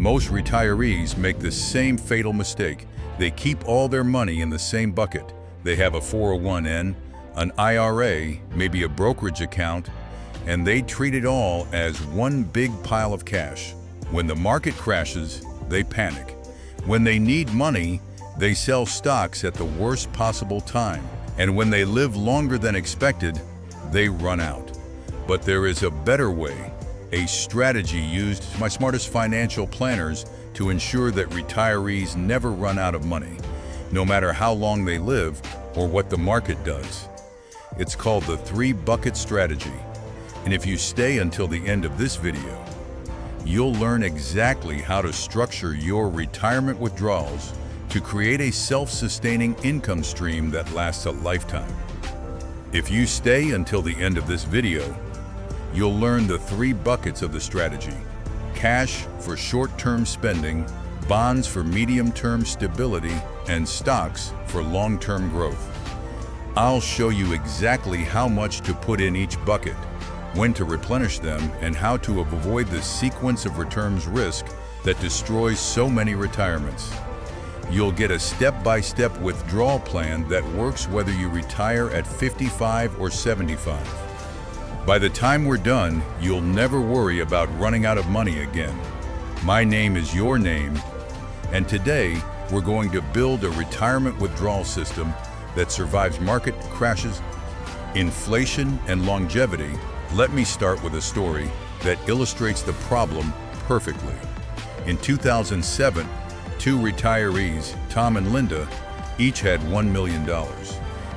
Most retirees make the same fatal mistake. They keep all their money in the same bucket. They have a 401(n), an IRA, maybe a brokerage account, and they treat it all as one big pile of cash. When the market crashes, they panic. When they need money, they sell stocks at the worst possible time. And when they live longer than expected, they run out. But there is a better way, a strategy used by smartest financial planners to ensure that retirees never run out of money, no matter how long they live or what the market does. It's called the 3-bucket strategy. And if you stay until the end of this video, you'll learn exactly how to structure your retirement withdrawals to create a self-sustaining income stream that lasts a lifetime. If you stay until the end of this video, you'll learn the 3 buckets of the strategy: cash for short-term spending, bonds for medium-term stability, and stocks for long-term growth. I'll show you exactly how much to put in each bucket, when to replenish them, and how to avoid the sequence of returns risk that destroys so many retirements. You'll get a step-by-step withdrawal plan that works whether you retire at 55 or 75. By the time we're done, you'll never worry about running out of money again. My name is your name, and today we're going to build a retirement withdrawal system that survives market crashes, inflation, and longevity. Let me start with a story that illustrates the problem perfectly. In 2007, 2 retirees, Tom and Linda, each had $1 million.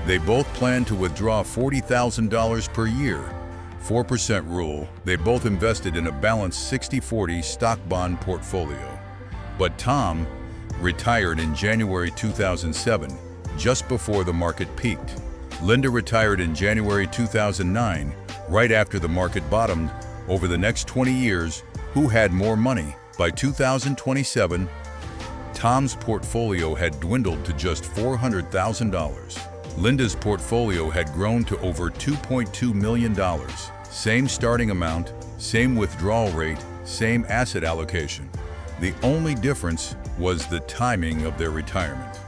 They both planned to withdraw $40,000 per year. 4% rule. They both invested in a balanced 60-40 stock-bond portfolio. But Tom retired in January 2007, just before the market peaked. Linda retired in January 2009, right after the market bottomed. Over the next 20 years, who had more money? By 2027, Tom's portfolio had dwindled to just $400,000. Linda's portfolio had grown to over $2.2 million. Same starting amount, same withdrawal rate, same asset allocation. The only difference was the timing of their retirement.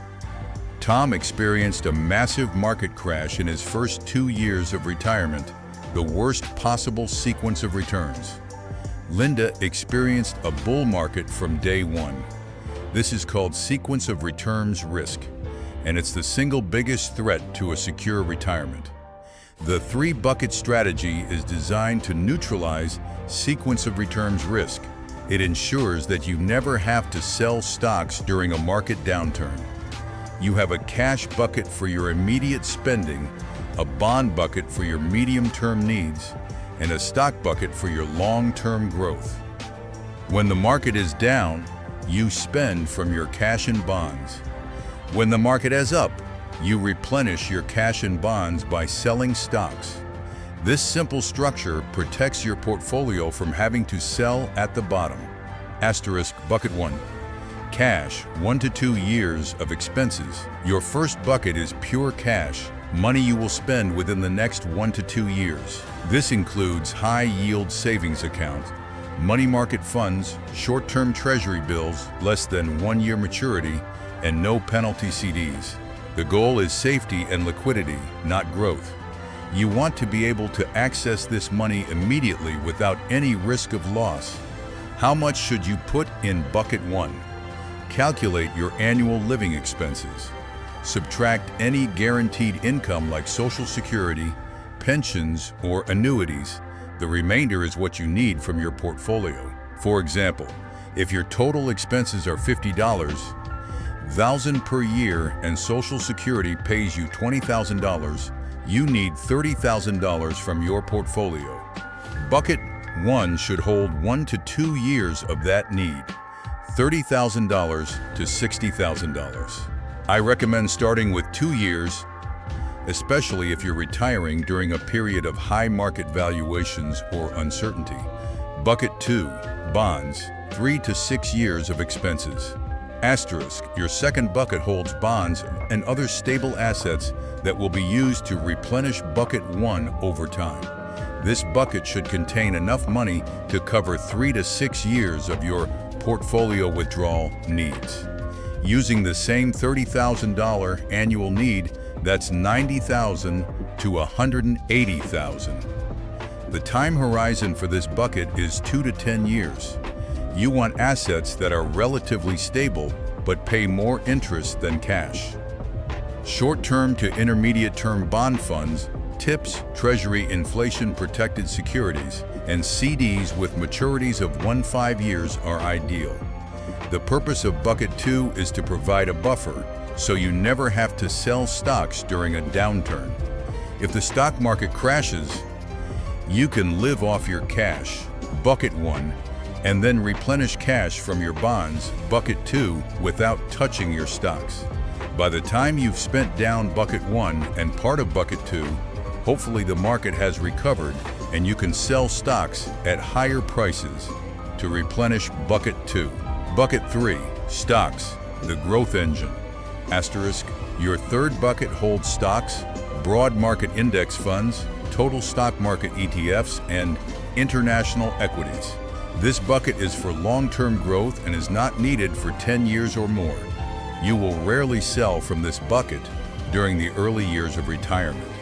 Tom experienced a massive market crash in his first 2 years of retirement, the worst possible sequence of returns. Linda experienced a bull market from day one. This is called sequence of returns risk, and it's the single biggest threat to a secure retirement. The 3-bucket strategy is designed to neutralize sequence of returns risk. It ensures that you never have to sell stocks during a market downturn. You have a cash bucket for your immediate spending, a bond bucket for your medium-term needs, and a stock bucket for your long-term growth. When the market is down, you spend from your cash and bonds. When the market is up, you replenish your cash and bonds by selling stocks. This simple structure protects your portfolio from having to sell at the bottom. Asterisk bucket 1. Cash, 1 to 2 years of expenses. Your first bucket is pure cash, money you will spend within the next 1 to 2 years. This includes high-yield savings account, money market funds, short-term treasury bills, less than 1 year maturity, and no penalty CDs. The goal is safety and liquidity, not growth. You want to be able to access this money immediately without any risk of loss. How much should you put in bucket 1? Calculate your annual living expenses. Subtract any guaranteed income like Social Security, pensions, or annuities. The remainder is what you need from your portfolio. For example, if your total expenses are $50,000 per year and Social Security pays you $20,000, you need $30,000 from your portfolio. Bucket 1 should hold 1 to 2 years of that need, $30,000 to $60,000. I recommend starting with 2 years, especially if you're retiring during a period of high market valuations or uncertainty. Bucket 2, bonds, 3 to 6 years of expenses. Asterisk, your second bucket holds bonds and other stable assets that will be used to replenish bucket 1 over time. This bucket should contain enough money to cover 3 to 6 years of your portfolio withdrawal needs. Using the same $30,000 annual need, that's $90,000 to $180,000. The time horizon for this bucket is 2 to 10 years. You want assets that are relatively stable but pay more interest than cash. Short-term to intermediate-term bond funds, TIPS, Treasury inflation-protected securities, and CDs with maturities of 1-5 years are ideal. The purpose of Bucket 2 is to provide a buffer, so you never have to sell stocks during a downturn. If the stock market crashes, you can live off your cash, Bucket 1, and then replenish cash from your bonds, Bucket 2, without touching your stocks. By the time you've spent down Bucket 1 and part of Bucket 2, hopefully the market has recovered and you can sell stocks at higher prices to replenish Bucket 2. Bucket 3, stocks, the growth engine. Asterisk, your third bucket holds stocks, broad market index funds, total stock market ETFs, and international equities. This bucket is for long-term growth and is not needed for 10 years or more. You will rarely sell from this bucket during the early years of retirement.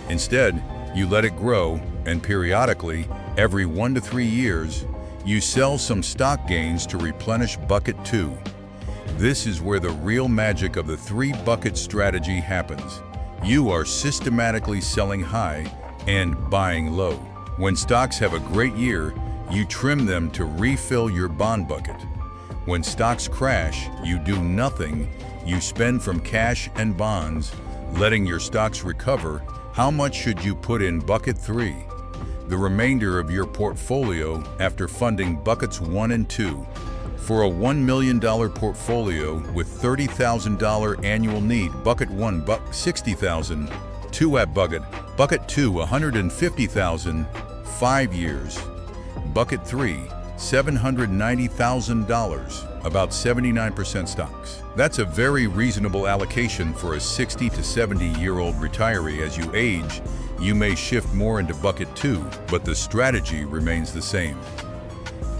Instead, you let it grow, and periodically, every 1 to 3 years, you sell some stock gains to replenish Bucket 2. This is where the real magic of the 3-bucket strategy happens. You are systematically selling high and buying low. When stocks have a great year, you trim them to refill your bond bucket. When stocks crash, you do nothing. You spend from cash and bonds, letting your stocks recover. How much should you put in Bucket 3? The remainder of your portfolio after funding Buckets 1 and 2. For a $1 million portfolio with $30,000 annual need, Bucket 1 $60,000, 2 at Bucket 2 $150,000, 5 years. Bucket 3 $790,000, about 79% stocks. That's a very reasonable allocation for a 60 to 70-year-old retiree. As you age, you may shift more into Bucket 2, but the strategy remains the same.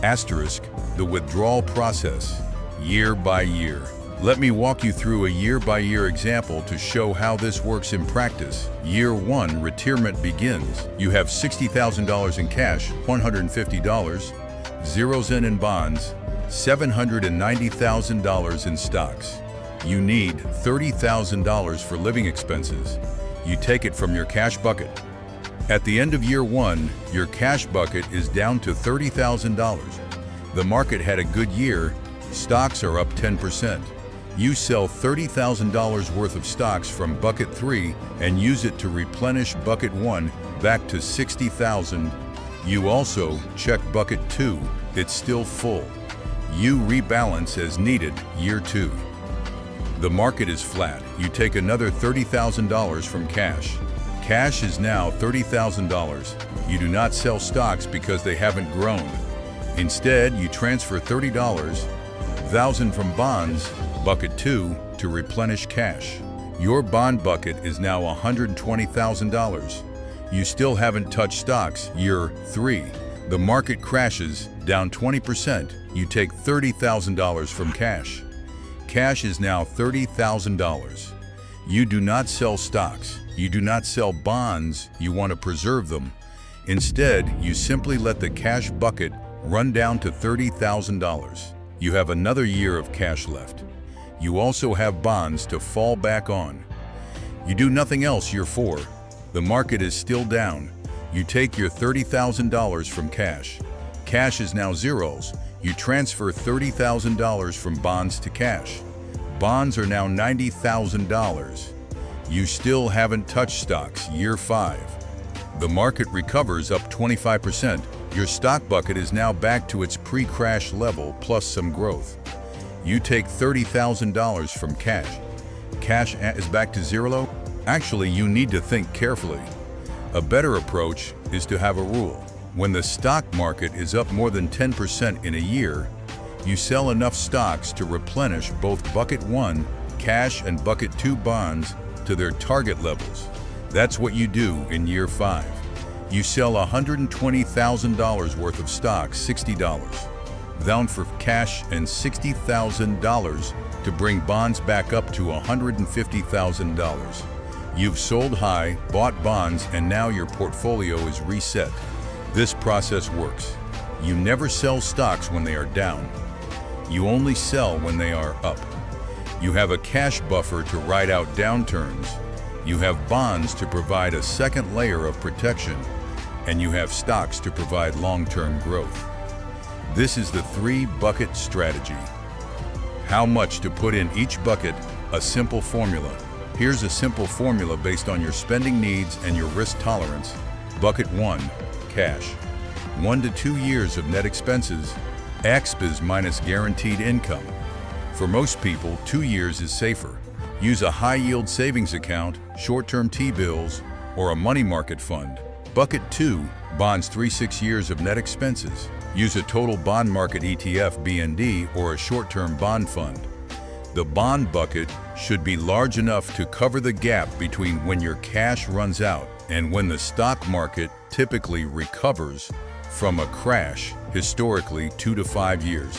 Asterisk, the withdrawal process, year by year. Let me walk you through a year-by-year example to show how this works in practice. Year 1, retirement begins. You have $60,000 in cash, $150, zeros in bonds, $790,000 in stocks. You need $30,000 for living expenses. You take it from your cash bucket. At the end of year 1, your cash bucket is down to $30,000. The market had a good year. Stocks are up 10%. You sell $30,000 worth of stocks from Bucket 3 and use it to replenish Bucket 1 back to $60,000. You also check Bucket 2. It's still full. You rebalance as needed. Year 2. The market is flat. You take another $30,000 from cash. Cash is now $30,000. You do not sell stocks because they haven't grown. Instead, you transfer $30,000 from bonds, Bucket 2, to replenish cash. Your bond bucket is now $120,000. You still haven't touched stocks. Year 3. The market crashes, down 20%. You take $30,000 from cash. Cash is now $30,000. You do not sell stocks. You do not sell bonds. You want to preserve them. Instead, you simply let the cash bucket run down to $30,000. You have another year of cash left. You also have bonds to fall back on. You do nothing else. Year 4. The market is still down. You take your $30,000 from cash. Cash is now zeros. You transfer $30,000 from bonds to cash. Bonds are now $90,000. You still haven't touched stocks. Year 5. The market recovers up 25%. Your stock bucket is now back to its pre-crash level plus some growth. You take $30,000 from cash. Cash is back to zero. Actually, you need to think carefully. A better approach is to have a rule. When the stock market is up more than 10% in a year, you sell enough stocks to replenish both Bucket 1, cash, and Bucket 2 bonds to their target levels. That's what you do in year 5. You sell $120,000 worth of stocks, $60. down for cash and $60,000 to bring bonds back up to $150,000. You've sold high, bought bonds, and now your portfolio is reset. This process works. You never sell stocks when they are down. You only sell when they are up. You have a cash buffer to ride out downturns. You have bonds to provide a second layer of protection, and you have stocks to provide long-term growth. This is the three-bucket strategy. How much to put in each bucket? A simple formula. Here's a simple formula based on your spending needs and your risk tolerance. Bucket 1, cash. 1 to 2 years of net expenses, expenses minus guaranteed income. For most people, 2 years is safer. Use a high-yield savings account, short-term T-bills, or a money market fund. Bucket 2, bonds 3-6 years of net expenses. Use a total bond market ETF BND or a short-term bond fund. The bond bucket should be large enough to cover the gap between when your cash runs out and when the stock market typically recovers from a crash, historically 2 to 5 years.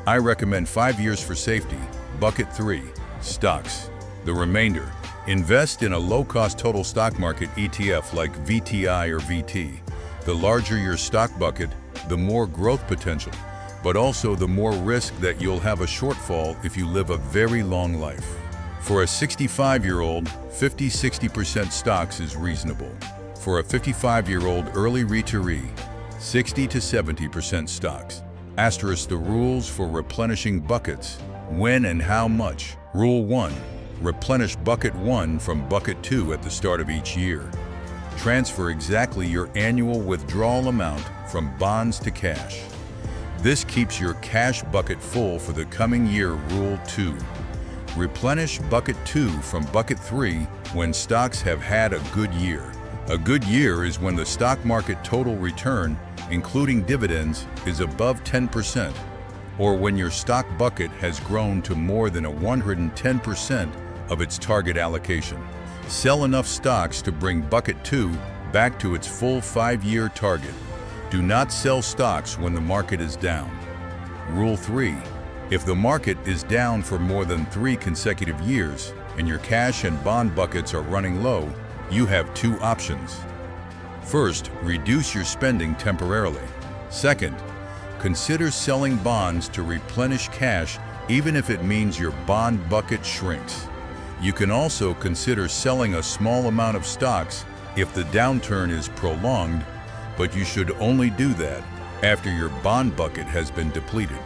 I recommend 5 years for safety. Bucket 3, stocks. The remainder, invest in a low-cost total stock market ETF like VTI or VT. The larger your stock bucket, the more growth potential, but also the more risk that you'll have a shortfall if you live a very long life. For a 65-year-old, 50-60% stocks is reasonable. For a 55-year-old early retiree, 60 to 70% stocks. Asterisk the rules for replenishing buckets. When and how much? Rule 1. Replenish bucket 1 from bucket 2 at the start of each year. Transfer exactly your annual withdrawal amount from bonds to cash. This keeps your cash bucket full for the coming year. Rule 2. Replenish bucket 2 from bucket 3 when stocks have had a good year. A good year is when the stock market total return, including dividends, is above 10%, or when your stock bucket has grown to more than 110% of its target allocation. Sell enough stocks to bring bucket 2 back to its full 5-year target. Do not sell stocks when the market is down. Rule 3. If the market is down for more than 3 consecutive years and your cash and bond buckets are running low, you have 2 options. First, reduce your spending temporarily. Second, consider selling bonds to replenish cash even if it means your bond bucket shrinks. You can also consider selling a small amount of stocks if the downturn is prolonged, but you should only do that after your bond bucket has been depleted.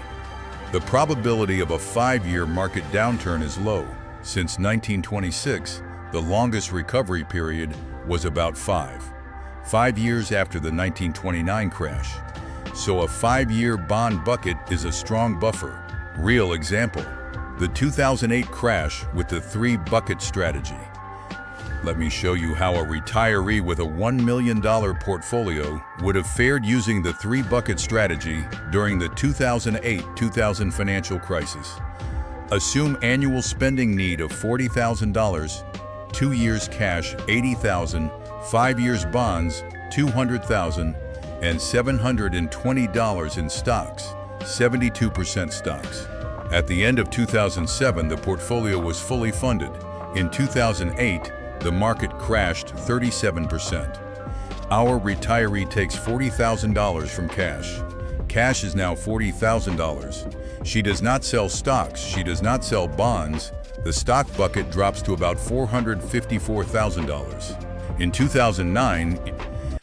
The probability of a 5-year market downturn is low. Since 1926, the longest recovery period was about 5 years after the 1929 crash. So a 5-year bond bucket is a strong buffer. Real example, the 2008 crash with the 3-bucket strategy. Let me show you how a retiree with a $1 million portfolio would have fared using the 3-bucket strategy during the 2008-2000 financial crisis. Assume annual spending need of $40,000, 2 years cash $80,000, 5 years bonds $200,000, and $720 in stocks, 72% stocks. At the end of 2007, the portfolio was fully funded. In 2008, the market crashed 37%. Our retiree takes $40,000 from cash. Cash is now $40,000. She does not sell stocks. She does not sell bonds. The stock bucket drops to about $454,000. In 2009,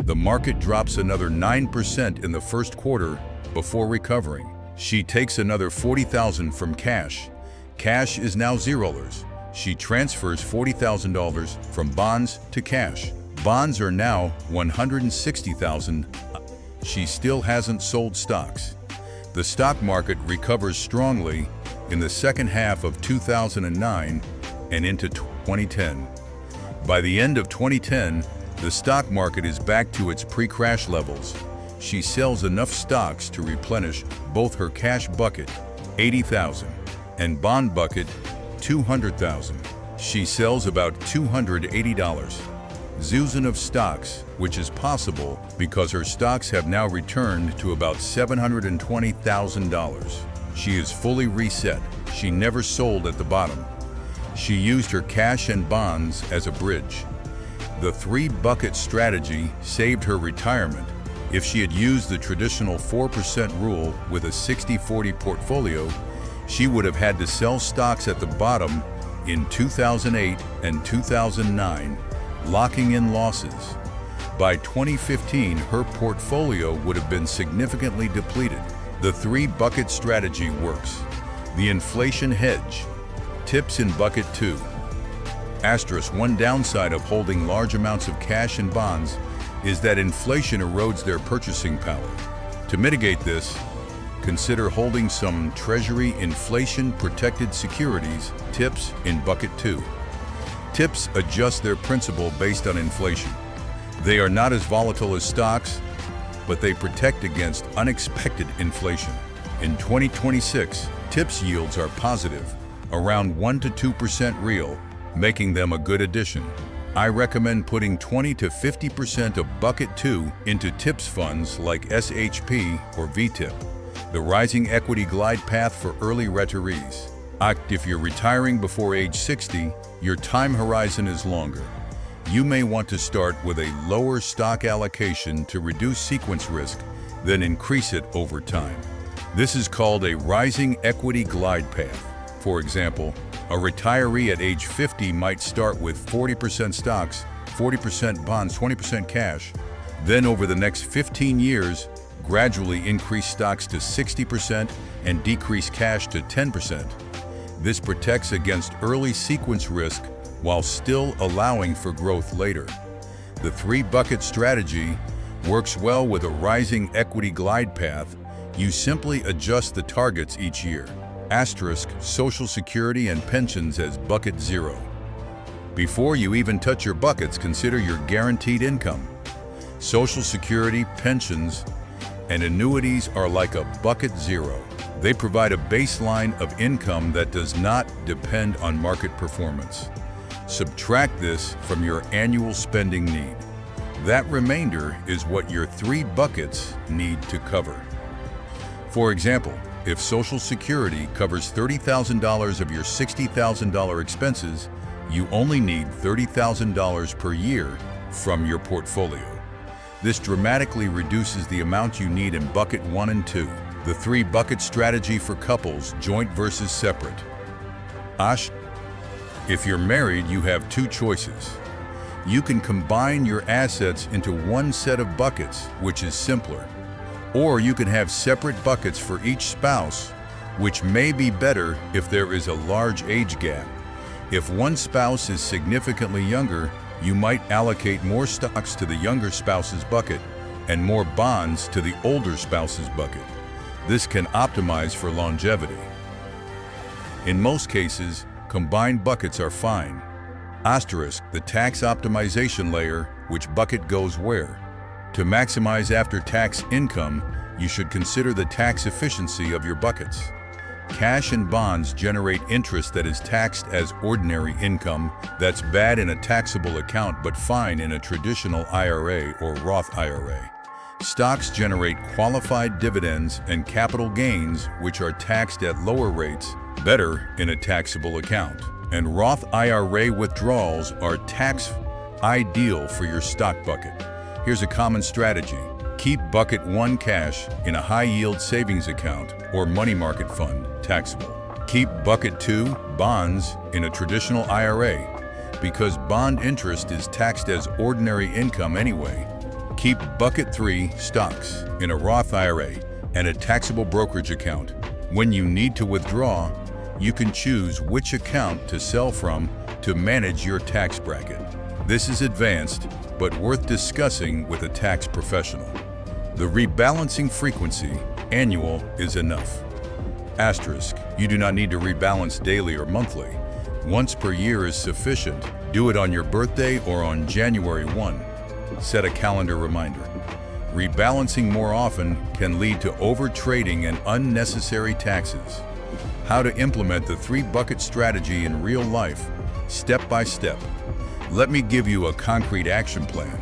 the market drops another 9% in the first quarter before recovering. She takes another $40,000 from cash. Cash is now $0. She transfers $40,000 from bonds to cash. Bonds are now $160,000. She still hasn't sold stocks. The stock market recovers strongly in the second half of 2009 and into 2010. By the end of 2010, the stock market is back to its pre-crash levels. She sells enough stocks to replenish both her cash bucket, $80,000, and bond bucket, $200,000. She sells about $280. Susan of stocks, which is possible because her stocks have now returned to about $720,000. She is fully reset. She never sold at the bottom. She used her cash and bonds as a bridge. The three-bucket strategy saved her retirement. If she had used the traditional 4% rule with a 60-40 portfolio, she would have had to sell stocks at the bottom in 2008 and 2009, locking in losses. By 2015, her portfolio would have been significantly depleted. The three-bucket strategy works. The inflation hedge. Tips in bucket 2. Asterisk, one downside of holding large amounts of cash and bonds is that inflation erodes their purchasing power. To mitigate this, consider holding some Treasury inflation-protected securities. Tips in bucket 2. Tips adjust their principal based on inflation. They are not as volatile as stocks, but they protect against unexpected inflation. In 2026, tips yields are positive, around 1 to 2% real, making them a good addition. I recommend putting 20 to 50% of bucket 2 into tips funds like SHP or VTIP, the rising equity glide path for early retirees. If you're retiring before age 60, your time horizon is longer. You may want to start with a lower stock allocation to reduce sequence risk, then increase it over time. This is called a rising equity glide path. For example, a retiree at age 50 might start with 40% stocks, 40% bonds, 20% cash. Then over the next 15 years, gradually increase stocks to 60% and decrease cash to 10%. This protects against early sequence risk while still allowing for growth later. The three-bucket strategy works well with a rising equity glide path. You simply adjust the targets each year. Asterisk, Social Security and pensions as bucket 0. Before you even touch your buckets, consider your guaranteed income. Social Security, pensions, and annuities are like a bucket 0. They provide a baseline of income that does not depend on market performance. Subtract this from your annual spending need. That remainder is what your three buckets need to cover. For example, if Social Security covers $30,000 of your $60,000 expenses, you only need $30,000 per year from your portfolio. This dramatically reduces the amount you need in bucket 1 and 2. The three-bucket strategy for couples, joint versus separate. If you're married, you have two choices. You can combine your assets into one set of buckets, which is simpler. Or you can have separate buckets for each spouse, which may be better if there is a large age gap. If one spouse is significantly younger, you might allocate more stocks to the younger spouse's bucket and more bonds to the older spouse's bucket. This can optimize for longevity. In most cases, combined buckets are fine. Asterisk, the tax optimization layer, which bucket goes where. To maximize after-tax income, you should consider the tax efficiency of your buckets. Cash and bonds generate interest that is taxed as ordinary income. That's bad in a taxable account but fine in a traditional IRA or Roth IRA. Stocks generate qualified dividends and capital gains, which are taxed at lower rates, better in a taxable account. And Roth IRA withdrawals are tax ideal for your stock bucket. Here's a common strategy. Keep bucket 1 cash in a high-yield savings account or money market fund, taxable. Keep bucket 2 bonds in a traditional IRA because bond interest is taxed as ordinary income anyway. Keep bucket 3 stocks in a Roth IRA and a taxable brokerage account. When you need to withdraw, you can choose which account to sell from to manage your tax bracket. This is advanced, but worth discussing with a tax professional. The rebalancing frequency, annual, is enough. Asterisk, you do not need to rebalance daily or monthly. Once per year is sufficient. Do it on your birthday or on January 1. Set a calendar reminder. Rebalancing more often can lead to over-trading and unnecessary taxes. How to implement the three-bucket strategy in real life, step by step. Let me give you a concrete action plan.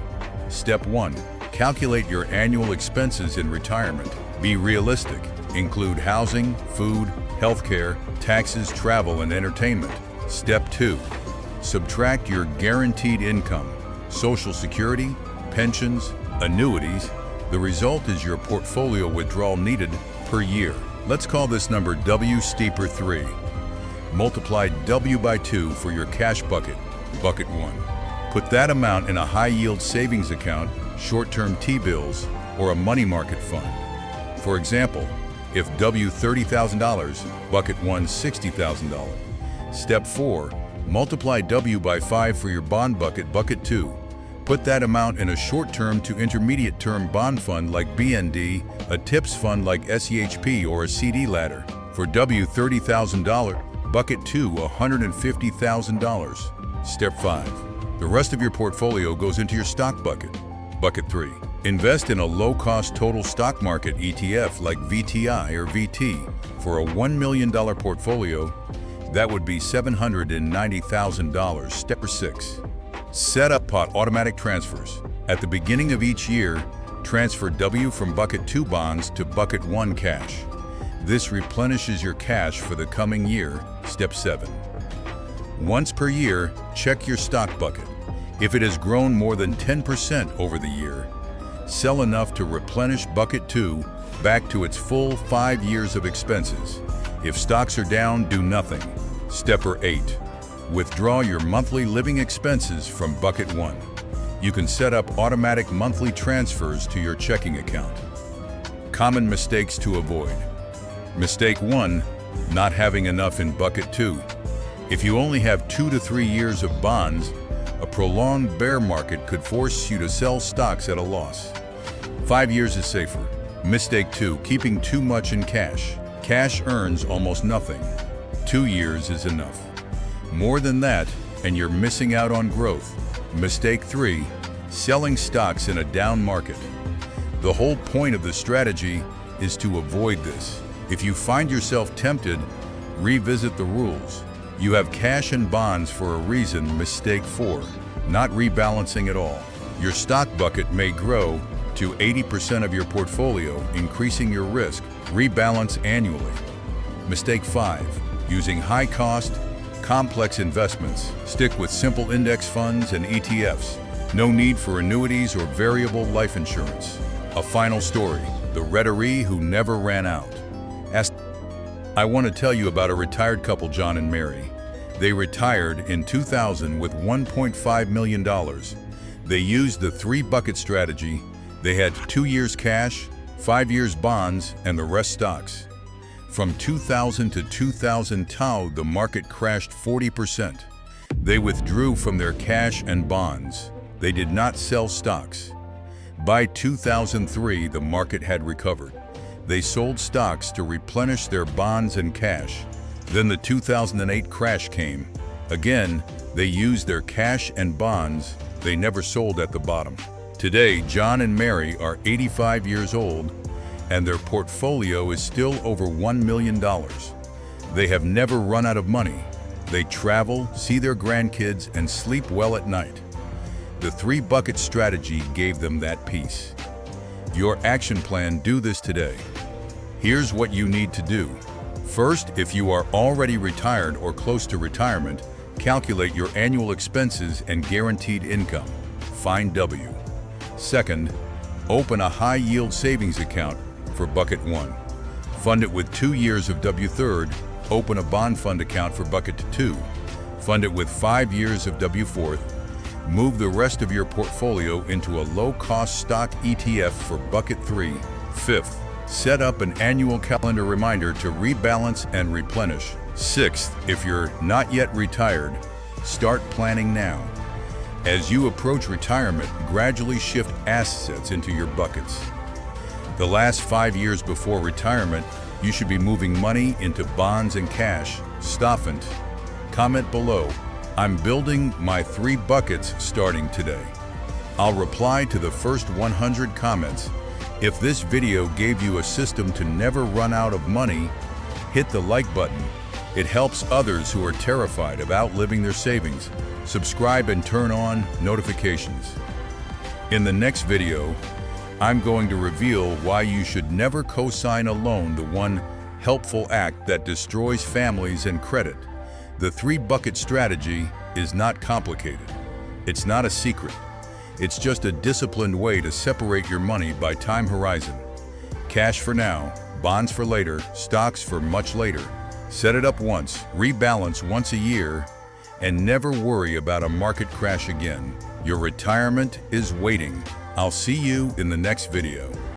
Step 1. Calculate your annual expenses in retirement. Be realistic. Include housing, food, healthcare, taxes, travel, and entertainment. Step 2. Subtract your guaranteed income, Social Security, pensions, annuities. The result is your portfolio withdrawal needed per year. Let's call this number W steeper 3. Multiply W by 2 for your cash bucket, bucket 1. Put that amount in a high-yield savings account, short-term T-bills, or a money market fund. For example, if W $30,000, bucket 1 $60,000. Step 4. Multiply W by 5 for your bond bucket, bucket 2. Put that amount in a short-term to intermediate-term bond fund like BND, a TIPS fund like SEHP, or a CD ladder. For W $30,000, bucket 2 $150,000. Step 5. The rest of your portfolio goes into your stock bucket, bucket 3. Invest in a low-cost total stock market ETF like VTI or VT. For a $1 million portfolio, that would be $790,000. Step 6. Set up pot automatic transfers. At the beginning of each year, transfer W from bucket 2 bonds to bucket 1 cash. This replenishes your cash for the coming year. Step 7. Once per year, check your stock bucket. If it has grown more than 10% over the year, sell enough to replenish bucket 2 back to its full 5 years of expenses. If stocks are down, do nothing. Step 8. Withdraw your monthly living expenses from bucket 1. You can set up automatic monthly transfers to your checking account. Common mistakes to avoid. Mistake 1. Not having enough in bucket 2. If you only have 2 to 3 years of bonds, a prolonged bear market could force you to sell stocks at a loss. 5 years is safer. Mistake 2. Keeping too much in cash. Cash earns almost nothing. 2 years is enough. More than that, and you're missing out on growth. Mistake 3. Selling stocks in a down market. The whole point of the strategy is to avoid this. If you find yourself tempted, revisit the rules. You have cash and bonds for a reason. Mistake 4. Not rebalancing at all. Your stock bucket may grow to 80% of your portfolio, increasing your risk. Rebalance annually. Mistake 5. Using high-cost, complex investments. Stick with simple index funds and ETFs. No need for annuities or variable life insurance. A final story. The retiree who never ran out. I want to tell you about a retired couple, John and Mary. They retired in 2000 with $1.5 million. They used the 3-bucket strategy. They had 2 years cash, 5 years bonds, and the rest stocks. From 2000 to 2002, the market crashed 40%. They withdrew from their cash and bonds. They did not sell stocks. By 2003, the market had recovered. They sold stocks to replenish their bonds and cash. Then the 2008 crash came. Again, they used their cash and bonds. They never sold at the bottom. Today, John and Mary are 85 years old, and their portfolio is still over $1 million. They have never run out of money. They travel, see their grandkids, and sleep well at night. The 3-bucket strategy gave them that peace. Your action plan: do this today. Here's what you need to do. First, if you are already retired or close to retirement, calculate your annual expenses and guaranteed income. Find W. Second, open a high-yield savings account for bucket 1. Fund it with 2 years of W. Third, open a bond fund account for bucket 2. Fund it with 5 years of W. Fourth. Move the rest of your portfolio into a low-cost stock ETF for bucket 3. Fifth, set up an annual calendar reminder to rebalance and replenish. Sixth, if you're not yet retired, start planning now. As you approach retirement, gradually shift assets into your buckets. The last 5 years before retirement, you should be moving money into bonds and cash. Stoffant. Comment below. I'm building my 3 buckets starting today. I'll reply to the first 100 comments. If this video gave you a system to never run out of money, hit the like button. It helps others who are terrified of outliving their savings. Subscribe and turn on notifications. In the next video, I'm going to reveal why you should never co-sign a loan, the one helpful act that destroys families and credit. The three-bucket strategy is not complicated. It's not a secret. It's just a disciplined way to separate your money by time horizon. Cash for now, bonds for later, stocks for much later. Set it up once, rebalance once a year, and never worry about a market crash again. Your retirement is waiting. I'll see you in the next video.